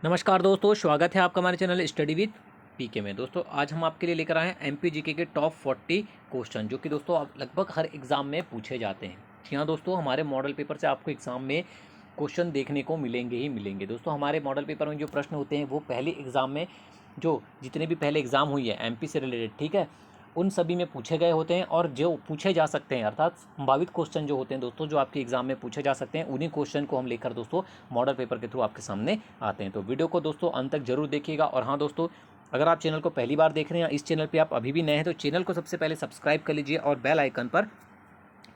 नमस्कार दोस्तों, स्वागत है आपका हमारे चैनल स्टडी विद पीके में। दोस्तों आज हम आपके लिए लेकर आए हैं एमपी जीके के टॉप 40 क्वेश्चन, जो कि दोस्तों आप लगभग हर एग्ज़ाम में पूछे जाते हैं। जी हाँ दोस्तों, हमारे मॉडल पेपर से आपको एग्ज़ाम में क्वेश्चन देखने को मिलेंगे ही मिलेंगे। दोस्तों हमारे मॉडल पेपर में जो प्रश्न होते हैं वो पहले एग्ज़ाम में जो जितने भी पहले एग्ज़ाम हुई है एमपी से रिलेटेड, ठीक है, उन सभी में पूछे गए होते हैं। और जो पूछे जा सकते हैं अर्थात संभावित क्वेश्चन जो होते हैं दोस्तों, जो आपके एग्जाम में पूछे जा सकते हैं, उन्हीं क्वेश्चन को हम लेकर दोस्तों मॉडल पेपर के थ्रू आपके सामने आते हैं। तो वीडियो को दोस्तों अंत तक जरूर देखिएगा। और हाँ दोस्तों, अगर आप चैनल को पहली बार देख रहे हैं, इस चैनल पर आप अभी भी नए हैं, तो चैनल को सबसे पहले सब्सक्राइब कर लीजिए और बेल आइकन पर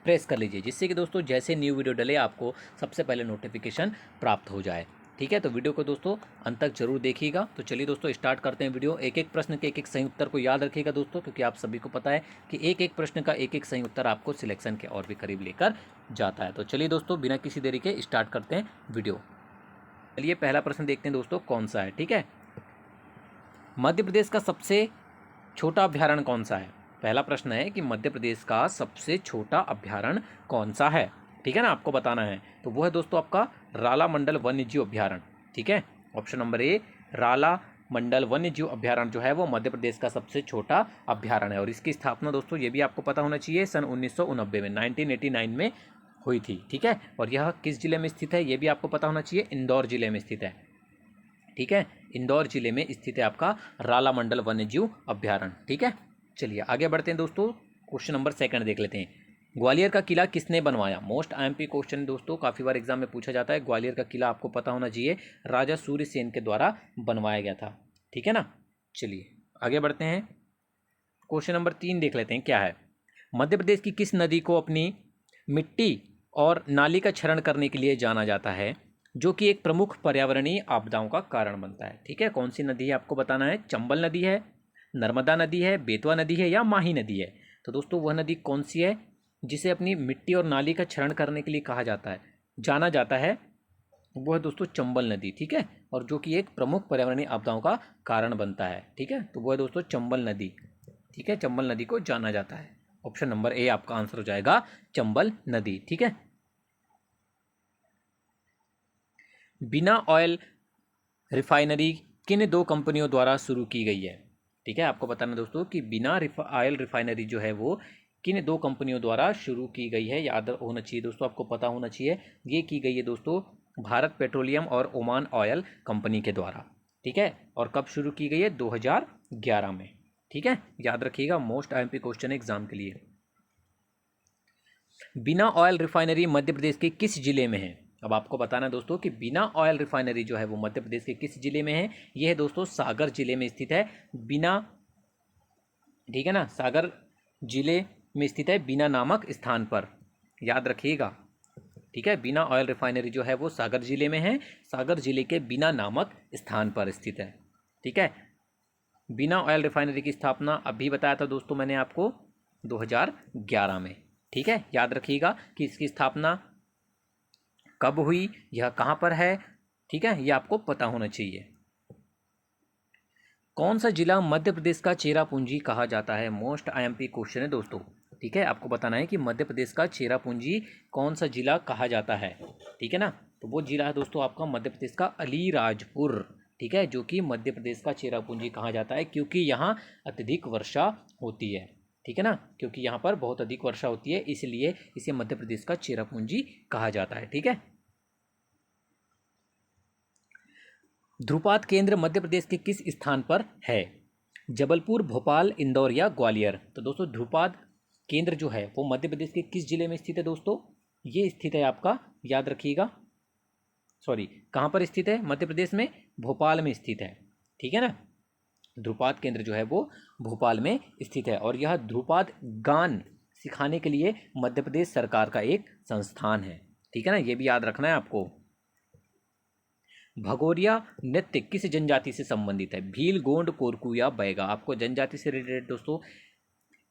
प्रेस कर लीजिए, जिससे कि दोस्तों जैसे न्यू वीडियो डले आपको सबसे पहले नोटिफिकेशन प्राप्त हो जाए। ठीक है, तो वीडियो को दोस्तों अंत तक जरूर देखिएगा। तो चलिए दोस्तों स्टार्ट करते हैं वीडियो। एक एक प्रश्न के एक एक सही उत्तर को याद रखिएगा दोस्तों, क्योंकि आप सभी को पता है कि एक एक प्रश्न का एक एक सही उत्तर आपको सिलेक्शन के और भी करीब लेकर जाता है। तो चलिए दोस्तों बिना किसी देरी के स्टार्ट करते हैं वीडियो। चलिए पहला प्रश्न देखते हैं दोस्तों कौन सा है। ठीक है, मध्य प्रदेश का सबसे छोटा अभ्यारण्य कौन सा है? पहला प्रश्न है कि मध्य प्रदेश का सबसे छोटा अभ्यारण्य कौन सा है। ठीक है ना, आपको बताना है। तो वो है दोस्तों आपका राला मंडल वन्यजीव अभ्यारण्य। ठीक है, ऑप्शन नंबर ए, राला मंडल वन्यजीव अभ्यारण्य जो है वो मध्य प्रदेश का सबसे छोटा अभ्यारण्य है। और इसकी स्थापना दोस्तों ये भी आपको पता होना चाहिए सन 1989 में 1989 में हुई थी। ठीक है, और यह किस जिले में स्थित है ये भी आपको पता होना चाहिए, इंदौर जिले में स्थित है। ठीक है, इंदौर जिले में स्थित है आपका राला मंडल वन्यजीव अभ्यारण्य। ठीक है, चलिए आगे बढ़ते हैं दोस्तों। क्वेश्चन नंबर सेकंड देख लेते हैं। ग्वालियर का किला किसने बनवाया? मोस्ट आईएमपी क्वेश्चन दोस्तों, काफ़ी बार एग्जाम में पूछा जाता है। ग्वालियर का किला आपको पता होना चाहिए, राजा सूर्यसेन के द्वारा बनवाया गया था। ठीक है ना, चलिए आगे बढ़ते हैं। क्वेश्चन नंबर 3 देख लेते हैं क्या है। मध्य प्रदेश की किस नदी को अपनी मिट्टी और नाली का क्षरण करने के लिए जाना जाता है, जो कि एक प्रमुख पर्यावरणीय आपदाओं का कारण बनता है? ठीक है, कौन सी नदी है आपको बताना है। चंबल नदी है, नर्मदा नदी है, बेतवा नदी है या माही नदी है? तो दोस्तों वह नदी कौन सी है जिसे अपनी मिट्टी और नाली का क्षरण करने के लिए कहा जाता है, जाना जाता है? वो है दोस्तों चंबल नदी। ठीक है, और जो कि एक प्रमुख पर्यावरणीय आपदाओं का कारण बनता है। ठीक है, तो वो है दोस्तों चंबल नदी। ठीक है, चंबल नदी को जाना जाता है। ऑप्शन नंबर ए आपका आंसर हो जाएगा, चंबल नदी। ठीक है, बिना ऑयल रिफाइनरी किन दो कंपनियों द्वारा शुरू की गई है? ठीक है, आपको बताना दोस्तों कि बिना ऑयल रिफाइनरी जो है वो किन दो कंपनियों द्वारा शुरू की गई है। याद होना चाहिए दोस्तों, आपको पता होना चाहिए। ये की गई है दोस्तों भारत पेट्रोलियम और ओमान ऑयल कंपनी के द्वारा। ठीक है, और कब शुरू की गई है? 2011 में। ठीक है, याद रखिएगा, मोस्ट आईएमपी क्वेश्चन एग्जाम के लिए। बिना ऑयल रिफाइनरी मध्य प्रदेश के किस जिले में है? अब आपको बताना है दोस्तों कि बिना ऑयल रिफाइनरी जो है वो मध्य प्रदेश के किस जिले में है। यह है दोस्तों सागर जिले में स्थित है। बिना, ठीक है ना, सागर जिले में स्थित है, बिना नामक स्थान पर। याद रखिएगा। ठीक है, बिना ऑयल रिफाइनरी जो है वो सागर जिले में है, सागर जिले के बिना नामक स्थान पर स्थित है। ठीक है, बिना ऑयल रिफाइनरी की स्थापना अभी बताया था दोस्तों मैंने आपको 2011 में। ठीक है, याद रखिएगा कि इसकी स्थापना कब हुई, यह कहाँ पर है। ठीक है, यह आपको पता होना चाहिए। कौन सा जिला मध्य प्रदेश का चेरापूंजी कहा जाता है? मोस्ट आईएमपी क्वेश्चन है दोस्तों। ठीक है, आपको बताना है कि मध्य प्रदेश का चेरापूंजी कौन सा जिला कहा जाता है। ठीक है ना, तो वो जिला है दोस्तों आपका मध्य प्रदेश का अलीराजपुर। ठीक है, जो कि मध्य प्रदेश का चेरापूंजी कहा जाता है क्योंकि यहाँ अत्यधिक वर्षा होती है। ठीक है ना, क्योंकि यहाँ पर बहुत अधिक वर्षा होती है, इसलिए इसे मध्य प्रदेश का चेरापूंजी कहा जाता है। ठीक है, ध्रुपात केंद्र मध्य प्रदेश के किस स्थान पर है? जबलपुर, भोपाल, इंदौर या ग्वालियर? तो दोस्तों ध्रुपात केंद्र जो है वो मध्य प्रदेश के किस जिले में स्थित है दोस्तों? ये स्थित है आपका, याद रखिएगा, सॉरी, कहाँ पर स्थित है? मध्य प्रदेश में भोपाल में स्थित है। ठीक है ना, ध्रुपात केंद्र जो है वो भोपाल में स्थित है। और यह ध्रुपात गान सिखाने के लिए मध्य प्रदेश सरकार का एक संस्थान है। ठीक है ना, ये भी याद रखना है आपको। भगोरिया नृत्य किस जनजाति से संबंधित है? भील, गोंड, कोरकू या बैगा? आपको जनजाति से रिलेटेड दोस्तों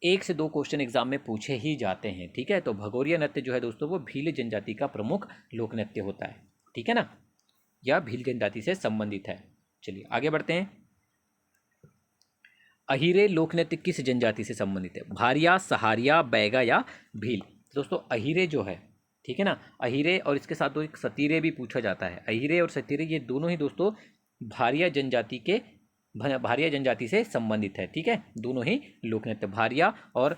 1 से 2 क्वेश्चन एग्जाम में पूछे ही जाते हैं। ठीक है, तो भगोरिया नृत्य जो है दोस्तों वो भील जनजाति का प्रमुख लोक नृत्य होता है। ठीक है ना, यह भील जनजाति से संबंधित है। चलिए आगे बढ़ते हैं। अहिरे लोक नृत्य किस जनजाति से संबंधित है? भारिया, सहारिया, बैगा या भील? दोस्तों अहिरे जो है, ठीक है ना, अहिरे और इसके साथ दो एक सतीरे भी पूछा जाता है। अहिरे और सतीरे ये दोनों ही दोस्तों भारिया जनजाति से संबंधित है। ठीक है, दोनों ही लोक नृत्य, भारिया और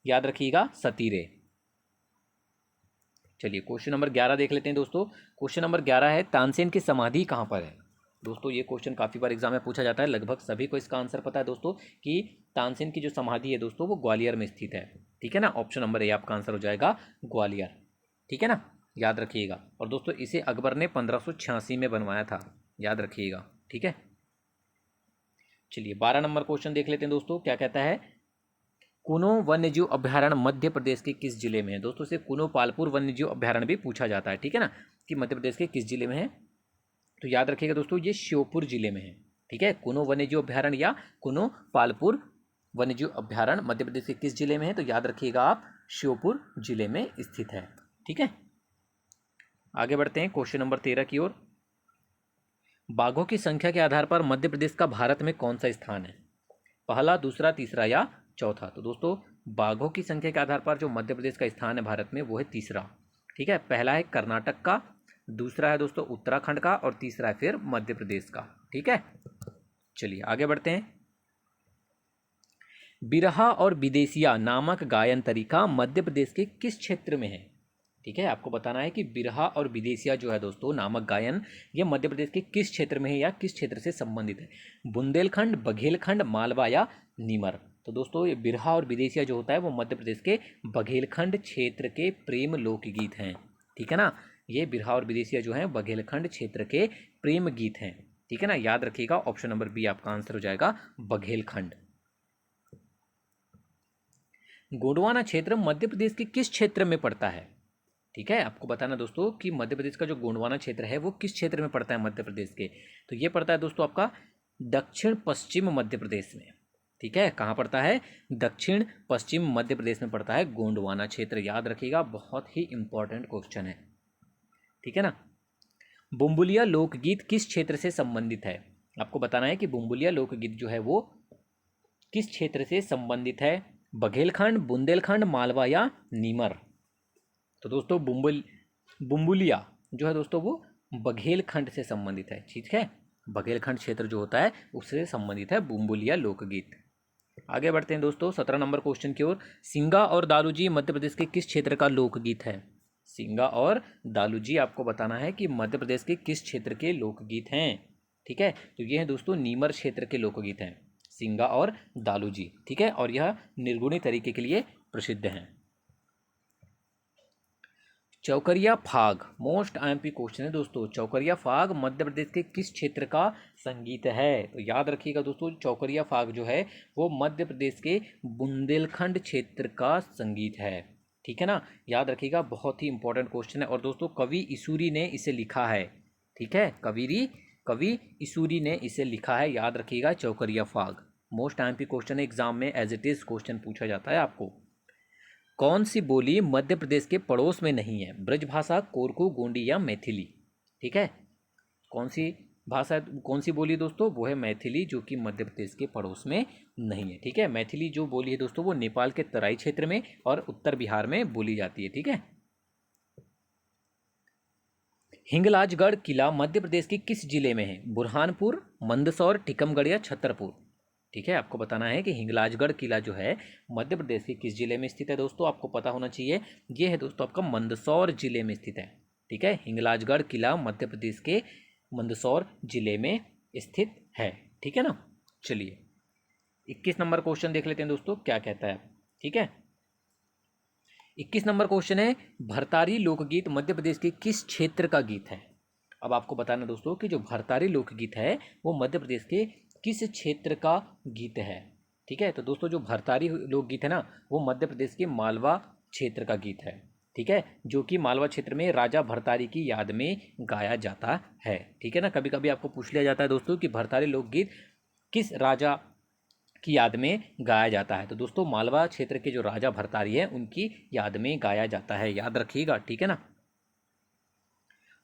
याद रखिएगा सतीरे। चलिए क्वेश्चन नंबर 11 देख लेते हैं दोस्तों। क्वेश्चन नंबर 11 है, तानसेन की समाधि कहाँ पर है। दोस्तों ये क्वेश्चन काफ़ी बार एग्जाम में पूछा जाता है, लगभग सभी को इसका आंसर पता है दोस्तों कि तानसेन की जो समाधि है दोस्तों वो ग्वालियर में स्थित है। ठीक है ना, ऑप्शन नंबर ए आपका आंसर हो जाएगा ग्वालियर। ठीक है ना, याद रखिएगा। और दोस्तों इसे अकबर ने 1586 में बनवाया था, याद रखिएगा। ठीक है, चलिए 12 नंबर क्वेश्चन देख लेते हैं दोस्तों। क्या कहता है, कुनो वन्यजीव अभ्यारण्य मध्य प्रदेश के किस जिले में है। दोस्तों से कुनो पालपुर वन्यजीव अभ्यारण्य भी पूछा जाता है। ठीक है ना, कि मध्य प्रदेश के किस जिले में है, तो याद रखिएगा दोस्तों ये श्योपुर जिले में है। ठीक है, कुनो वन्यजीव अभ्यारण्य या कुनो पालपुर वन्यजीव अभ्यारण्य मध्य प्रदेश के किस जिले में है, तो याद रखिएगा आप श्योपुर जिले में स्थित है। ठीक है, आगे बढ़ते हैं क्वेश्चन नंबर 13 की ओर। बाघों की संख्या के आधार पर मध्य प्रदेश का भारत में कौन सा स्थान है, पहला, दूसरा, तीसरा या चौथा। तो दोस्तों बाघों की संख्या के आधार पर जो मध्य प्रदेश का स्थान है भारत में वो है तीसरा। ठीक है, पहला है कर्नाटक का, दूसरा है दोस्तों उत्तराखंड का और तीसरा है फिर मध्य प्रदेश का। ठीक है, चलिए आगे बढ़ते हैं। बिरहा और विदेशिया नामक गायन तरीका मध्य प्रदेश के किस क्षेत्र में है। ठीक है, आपको बताना है कि बिरहा और विदेशिया जो है दोस्तों नामक गायन, ये मध्य प्रदेश के किस क्षेत्र में है या किस क्षेत्र से संबंधित है, बुंदेलखंड, बघेलखंड, मालवा या नीमर। तो दोस्तों ये बिरहा और विदेशिया जो होता है वो मध्य प्रदेश के बघेलखंड क्षेत्र के प्रेम लोकगीत हैं। ठीक है ना, ये बिरहा और विदेशिया जो है बघेलखंड क्षेत्र के प्रेम गीत हैं। ठीक है ना, याद रखिएगा, ऑप्शन नंबर बी आपका आंसर हो जाएगा बघेलखंड। गोंडवाना क्षेत्र मध्य प्रदेश के किस क्षेत्र में पड़ता है। ठीक है, आपको बताना दोस्तों कि मध्य प्रदेश का जो गोंडवाना क्षेत्र है वो किस क्षेत्र में पड़ता है मध्य प्रदेश के, तो ये पड़ता है दोस्तों आपका दक्षिण पश्चिम मध्य प्रदेश में। ठीक है, कहाँ पड़ता है, दक्षिण पश्चिम मध्य प्रदेश में पड़ता है गोंडवाना क्षेत्र, याद रखिएगा, बहुत ही इंपॉर्टेंट क्वेश्चन है। ठीक है ना, बुम्बुलिया लोकगीत किस क्षेत्र से संबंधित है, आपको बताना है कि बुम्बुलिया लोकगीत जो है वो किस क्षेत्र से संबंधित है, बघेलखंड, बुंदेलखंड, मालवा या नीमर। तो दोस्तों बुम्बुलिया जो है दोस्तों वो बघेलखंड से संबंधित है। ठीक है, बघेलखंड क्षेत्र जो होता है उससे संबंधित है बुम्बुलिया लोकगीत। आगे बढ़ते हैं दोस्तों 17 नंबर क्वेश्चन की ओर। सिंगा और दालूजी मध्य प्रदेश के किस क्षेत्र का लोकगीत है। सिंगा और दालूजी आपको बताना है कि मध्य प्रदेश के किस क्षेत्र के लोकगीत हैं। ठीक है, तो ये है दोस्तों नीमर क्षेत्र के लोकगीत हैं, सिंगा और दालूजी। ठीक है, और यह निर्गुणी तरीके के लिए प्रसिद्ध हैं। चौकरिया फाग मोस्ट आईएमपी क्वेश्चन है दोस्तों। चौकरिया फाग मध्य प्रदेश के किस क्षेत्र का संगीत है, तो याद रखिएगा दोस्तों चौकरिया फाग जो है वो मध्य प्रदेश के बुंदेलखंड क्षेत्र का संगीत है। ठीक है ना, याद रखिएगा, बहुत ही इंपॉर्टेंट क्वेश्चन है। और दोस्तों कवि इसूरी ने इसे लिखा है। ठीक है, कवि इसूरी ने इसे लिखा है, याद रखिएगा चौकरिया फाग। मोस्ट आईएमपी क्वेश्चन है, एग्जाम में एज इट इज क्वेश्चन पूछा जाता है आपको। कौन सी बोली मध्य प्रदेश के पड़ोस में नहीं है, ब्रजभाषा, कोरकू, गोंडी या मैथिली। ठीक है, कौन सी भाषा, कौन सी बोली दोस्तों, वो है मैथिली, जो कि मध्य प्रदेश के पड़ोस में नहीं है। ठीक है, मैथिली जो बोली है दोस्तों वो नेपाल के तराई क्षेत्र में और उत्तर बिहार में बोली जाती है। ठीक है, हिंगलाजगढ़ किला मध्य प्रदेश के किस जिले में है, बुरहानपुर, मंदसौर, टीकमगढ़ या छतरपुर। ठीक है, आपको बताना है कि हिंगलाजगढ़ किला जो है मध्य प्रदेश के किस जिले में स्थित है दोस्तों, आपको पता होना चाहिए। ये है दोस्तों आपका मंदसौर जिले में स्थित है। ठीक है, हिंगलाजगढ़ किला मध्य प्रदेश के मंदसौर जिले में स्थित है। ठीक है ना, चलिए 21 नंबर क्वेश्चन देख लेते हैं दोस्तों, क्या कहता है। ठीक है, 21 नंबर क्वेश्चन है, भरतारी लोकगीत मध्य प्रदेश के किस क्षेत्र का गीत है। अब आपको बताना दोस्तों कि जो भरतारी लोकगीत है वो मध्य प्रदेश के किस क्षेत्र का गीत है। ठीक है, तो दोस्तों जो भरतारी लोकगीत है ना वो मध्य प्रदेश के मालवा क्षेत्र का गीत है। ठीक है, जो कि मालवा क्षेत्र में राजा भरतारी की याद में गाया जाता है। ठीक है ना, कभी कभी आपको पूछ लिया जाता है दोस्तों कि भरतारी लोकगीत किस राजा की याद में गाया जाता है, तो दोस्तों मालवा क्षेत्र के जो राजा भरतारी है उनकी याद में गाया जाता है, याद रखिएगा। ठीक है ना,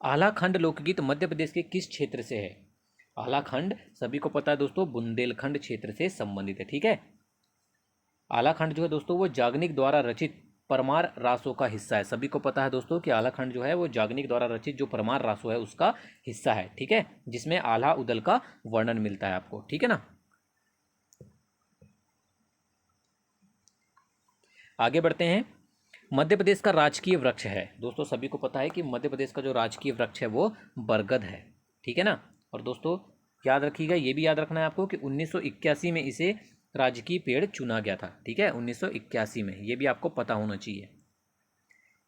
आलाखंड लोकगीत मध्य प्रदेश के किस क्षेत्र से है। आलाखंड सभी को पता है दोस्तों बुंदेलखंड क्षेत्र से संबंधित है। ठीक है, आलाखंड जो है दोस्तों वो याग्निक द्वारा रचित परमार रासों का हिस्सा है। सभी को पता है दोस्तों कि आल्हा खंड जो है वो याग्निक द्वारा रचित जो परमार रासो है उसका हिस्सा है, ठीक है, जिसमें आल्हा उदल का वर्णन मिलता है आपको, ठीक है ना। आगे बढ़ते हैं। मध्य प्रदेश का राजकीय वृक्ष है दोस्तों, सभी को पता है कि मध्य प्रदेश का जो राजकीय वृक्ष है वो बरगद है, ठीक है ना। और दोस्तों याद रखिएगा, ये भी याद रखना है आपको कि 1981 में इसे राजकीय पेड़ चुना गया था, ठीक है, 1981 में, ये भी आपको पता होना चाहिए।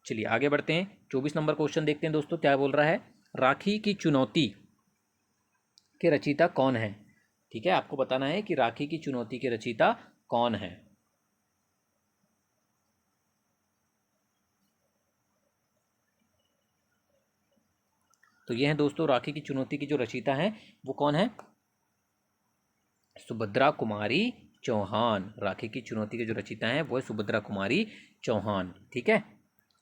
चलिए आगे बढ़ते हैं। 24 नंबर क्वेश्चन देखते हैं दोस्तों, क्या बोल रहा है। राखी की चुनौती के रचयिता कौन है, ठीक है, आपको बताना है कि राखी की चुनौती के रचयिता कौन है। तो ये है दोस्तों राखी की चुनौती की जो रचयिता है वो कौन है, सुभद्रा कुमारी चौहान। राखी की चुनौती के जो रचयिता हैं वो है सुभद्रा कुमारी चौहान, ठीक है।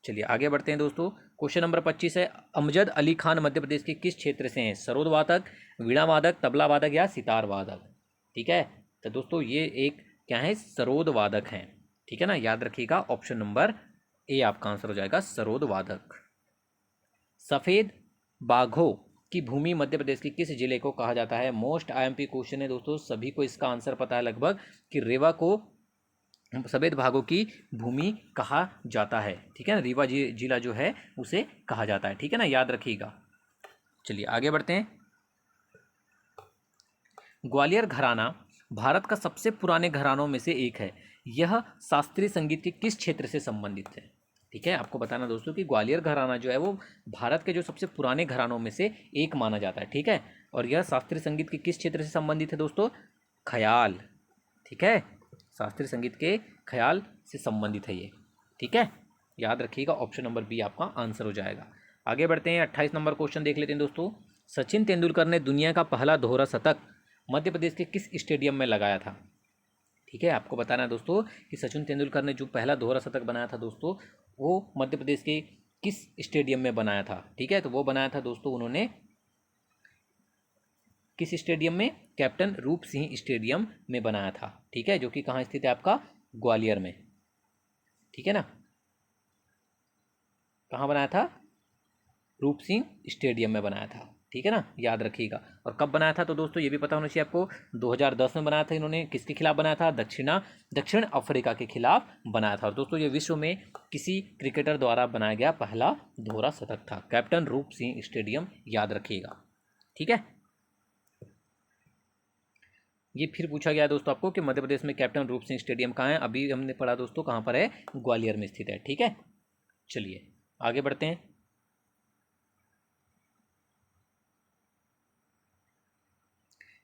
चलिए आगे बढ़ते हैं दोस्तों। क्वेश्चन नंबर 25 है, अमजद अली खान मध्य प्रदेश के किस क्षेत्र से हैं। सरोद वादक, वीणा वादक, तबला वादक या सितार वादक, ठीक है। तो दोस्तों ये एक क्या है, सरोद वादक हैं, ठीक है ना। याद रखिएगा ऑप्शन नंबर ए आपका आंसर हो जाएगा, सरोद वादक। सफ़ेद बाघों की भूमि मध्य प्रदेश के किस जिले को कहा जाता है। मोस्ट आईएमपी क्वेश्चन है दोस्तों, सभी को इसका आंसर पता है लगभग कि रेवा को सफ़ेद बाघों की भूमि कहा जाता है, ठीक है ना। रीवा जिला जो है उसे कहा जाता है, ठीक है ना, याद रखिएगा। चलिए आगे बढ़ते हैं। ग्वालियर घराना भारत का सबसे पुराने घरानों में से एक है। यह शास्त्रीय संगीत के किस क्षेत्र से संबंधित है, ठीक है। आपको बताना दोस्तों कि ग्वालियर घराना जो है वो भारत के जो सबसे पुराने घरानों में से एक माना जाता है, ठीक है। और यह शास्त्रीय संगीत के किस क्षेत्र से संबंधित है दोस्तों, ख्याल, ठीक है, शास्त्रीय संगीत के ख्याल से संबंधित है ये, ठीक है, याद रखिएगा ऑप्शन नंबर बी आपका आंसर हो जाएगा। आगे बढ़ते हैं। 28 नंबर क्वेश्चन देख लेते हैं दोस्तों। सचिन तेंदुलकर ने दुनिया का पहला दोहरा शतक मध्य प्रदेश के किस स्टेडियम में लगाया था, ठीक है। आपको बताना है दोस्तों कि सचिन तेंदुलकर ने जो पहला दोहरा शतक बनाया था दोस्तों वो मध्य प्रदेश के किस स्टेडियम में बनाया था, ठीक है। तो वो बनाया था दोस्तों उन्होंने किस स्टेडियम में, कैप्टन रूप सिंह स्टेडियम में बनाया था, ठीक है, जो कि कहाँ स्थित है आपका, ग्वालियर में, ठीक है ना। कहाँ बनाया था, रूप सिंह स्टेडियम में बनाया था, ठीक है ना, याद रखिएगा। और कब बनाया था तो दोस्तों ये भी पता होना चाहिए आपको, 2010 में बनाया था इन्होंने। किसके खिलाफ बनाया था, दक्षिण अफ्रीका के खिलाफ बनाया था। और दोस्तों ये विश्व में किसी क्रिकेटर द्वारा बनाया गया पहला दोहरा शतक था, कैप्टन रूप सिंह स्टेडियम, याद रखिएगा, ठीक है। ये फिर पूछा गया दोस्तों आपको कि मध्य प्रदेश में कैप्टन रूप सिंह स्टेडियम कहाँ है। अभी हमने पढ़ा दोस्तों कहाँ पर है, ग्वालियर में स्थित है, ठीक है। चलिए आगे बढ़ते हैं।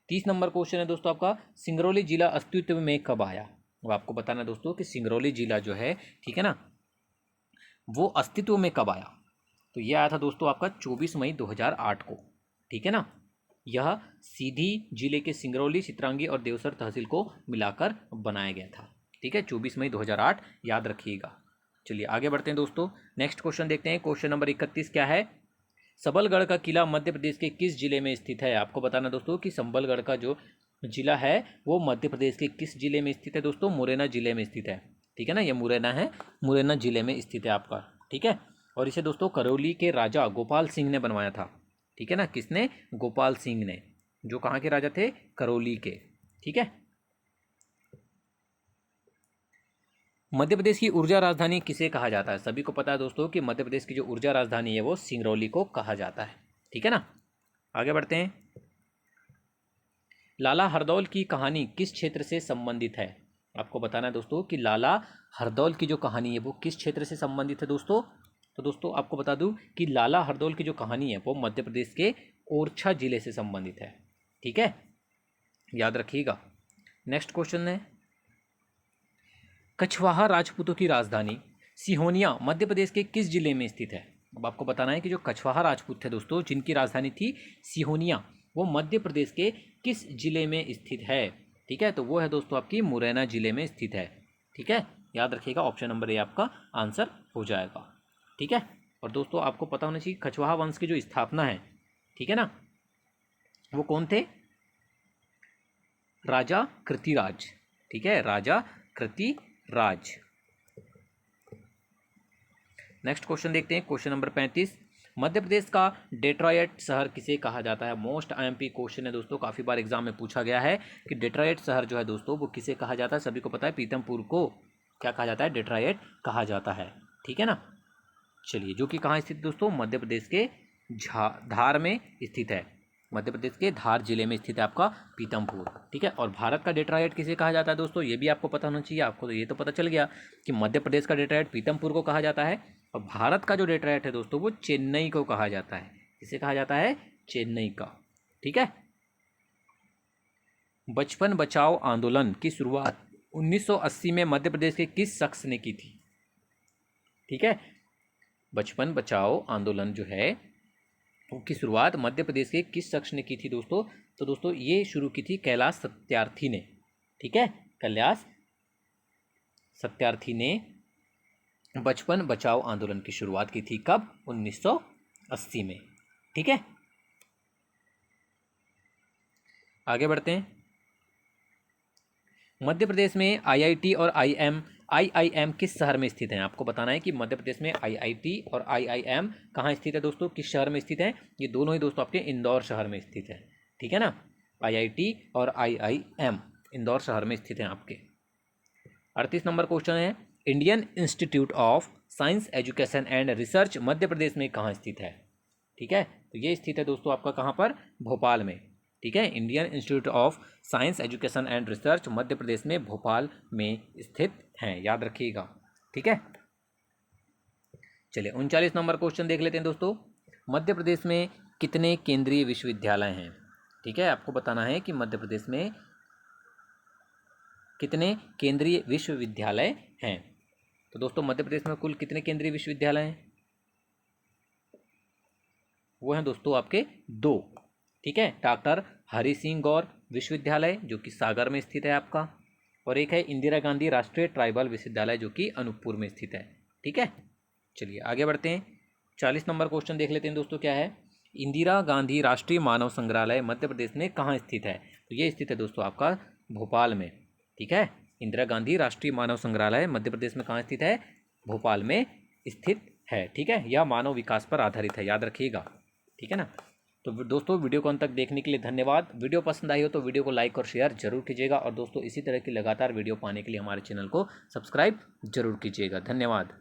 30 नंबर क्वेश्चन है दोस्तों आपका, सिंगरौली जिला अस्तित्व में कब आया। अब आपको बताना है दोस्तों कि सिंगरौली जिला जो है, ठीक है ना, वो अस्तित्व में कब आया। तो ये आया था दोस्तों आपका 24 मई 2008 को, ठीक है ना। यह सीधी जिले के सिंगरौली, चित्रांगी और देवसर तहसील को मिलाकर बनाया गया था, ठीक है, 24 मई 2008, याद रखिएगा। चलिए आगे बढ़ते हैं दोस्तों। नेक्स्ट क्वेश्चन देखते हैं। क्वेश्चन नंबर 31 क्या है, सबलगढ़ का किला मध्य प्रदेश के किस जिले में स्थित है। आपको बताना दोस्तों कि सबलगढ़ का जो जिला है वो मध्य प्रदेश के किस जिले में स्थित है दोस्तों, मुरैना जिले में स्थित है, ठीक है ना। ये मुरैना है, मुरैना जिले में स्थित है आपका, ठीक है। और इसे दोस्तों करौली के राजा गोपाल सिंह ने बनवाया था, ठीक है ना। किसने, गोपाल सिंह ने, जो कहाँ के राजा थे, करौली के, ठीक है। मध्य प्रदेश की ऊर्जा राजधानी किसे कहा जाता है। सभी को पता है दोस्तों कि मध्य प्रदेश की जो ऊर्जा राजधानी है वो सिंगरौली को कहा जाता है, ठीक है ना। आगे बढ़ते हैं। लाला हरदौल की कहानी किस क्षेत्र से संबंधित है। आपको बताना है दोस्तों कि लाला हरदौल की जो कहानी है वो किस क्षेत्र से संबंधित है दोस्तों। तो दोस्तों आपको बता दूं कि लाला हरदौल की जो कहानी है वो मध्य प्रदेश के ओरछा जिले से संबंधित है, ठीक है, याद रखिएगा। नेक्स्ट क्वेश्चन है, कछवाहा राजपूतों की राजधानी सिहोनिया मध्य प्रदेश के किस जिले में स्थित है। अब आपको बताना है कि जो कछवाहा राजपूत थे दोस्तों जिनकी राजधानी थी सिहोनिया, वो मध्य प्रदेश के किस जिले में स्थित है, ठीक है। तो वो है दोस्तों आपकी मुरैना जिले में स्थित है, ठीक है, याद रखिएगा ऑप्शन नंबर ए आपका आंसर हो जाएगा, ठीक है। और दोस्तों आपको पता होना चाहिए कछवाहा वंश की जो स्थापना है, ठीक है ना, वो कौन थे, राजा कृतिराज, ठीक है, राजा कृतिराज। नेक्स्ट क्वेश्चन देखते हैं, क्वेश्चन नंबर 35। मध्य प्रदेश का डेट्रॉयट शहर किसे कहा जाता है? मोस्ट आईएमपी क्वेश्चन है दोस्तों, काफ़ी बार एग्जाम में पूछा गया है कि डेट्रॉयट शहर जो है दोस्तों वो किसे कहा जाता है। सभी को पता है पीतमपुर को क्या कहा जाता है? डेट्रॉयट कहा जाता है, ठीक है ना। चलिए, जो कि कहाँ स्थित दोस्तों? मध्य प्रदेश के धार में स्थित है। मध्य प्रदेश के धार जिले में स्थित है आपका पीतमपुर, ठीक है। और भारत का डेट्रॉयट किसे कहा जाता है दोस्तों? ये भी आपको पता होना चाहिए। आपको तो ये तो पता चल गया कि मध्य प्रदेश का डेट्रॉयट पीतमपुर को कहा जाता है, और भारत का जो डेट्रॉयट है दोस्तों वो चेन्नई को कहा जाता है। किसे कहा जाता है? चेन्नई का, ठीक है। बचपन बचाओ आंदोलन की शुरुआत 1980 में मध्य प्रदेश के किस शख्स ने की थी? ठीक है, बचपन बचाओ आंदोलन जो है की शुरुआत मध्य प्रदेश के किस शख्स ने की थी दोस्तों? तो दोस्तों ये शुरू की थी कैलाश सत्यार्थी ने, ठीक है। कैलाश सत्यार्थी ने बचपन बचाओ आंदोलन की शुरुआत की थी। कब? 1980 में, ठीक है। आगे बढ़ते हैं। मध्य प्रदेश में आईआईटी और आईआईएम किस शहर में स्थित हैं? आपको बताना है कि मध्य प्रदेश में आईआईटी और आईआईएम कहाँ स्थित है दोस्तों, किस शहर में स्थित है? ये दोनों ही दोस्तों आपके इंदौर शहर में स्थित है, ठीक है ना। आईआईटी और आईआईएम इंदौर शहर में स्थित हैं आपके। 38 नंबर क्वेश्चन है, Indian institute of science education and research Madhya Pradesh में कहाँ स्थित है? ठीक है, तो ये स्थित है दोस्तों आपका कहाँ पर? भोपाल में, ठीक है। Indian institute of science education and research Madhya Pradesh में भोपाल में स्थित हैं, याद रखिएगा, ठीक है। चलिए 39 नंबर क्वेश्चन देख लेते हैं दोस्तों। मध्य प्रदेश में कितने केंद्रीय विश्वविद्यालय हैं? ठीक है, आपको बताना है कि मध्य प्रदेश में कितने केंद्रीय विश्वविद्यालय हैं। तो दोस्तों मध्य प्रदेश में कुल कितने केंद्रीय विश्वविद्यालय हैं? वो हैं दोस्तों आपके 2, ठीक है। डॉक्टर हरि सिंह गौर विश्वविद्यालय जो कि सागर में स्थित है आपका, और एक है इंदिरा गांधी राष्ट्रीय ट्राइबल विश्वविद्यालय जो कि अनूपपुर में स्थित है, ठीक है। चलिए आगे बढ़ते हैं। 40 नंबर क्वेश्चन देख लेते हैं दोस्तों, क्या है? इंदिरा गांधी राष्ट्रीय मानव संग्रहालय मध्य प्रदेश में कहाँ स्थित है? तो ये स्थित है दोस्तों आपका भोपाल में, ठीक है। इंदिरा गांधी राष्ट्रीय मानव संग्रहालय मध्य प्रदेश में कहाँ स्थित है? भोपाल में स्थित है, ठीक है। यह मानव विकास पर आधारित है, याद रखिएगा, ठीक है ना। तो दोस्तों वीडियो को अंत तक देखने के लिए धन्यवाद। वीडियो पसंद आई हो तो वीडियो को लाइक और शेयर जरूर कीजिएगा, और दोस्तों इसी तरह की लगातार वीडियो पाने के लिए हमारे चैनल को सब्सक्राइब जरूर कीजिएगा। धन्यवाद।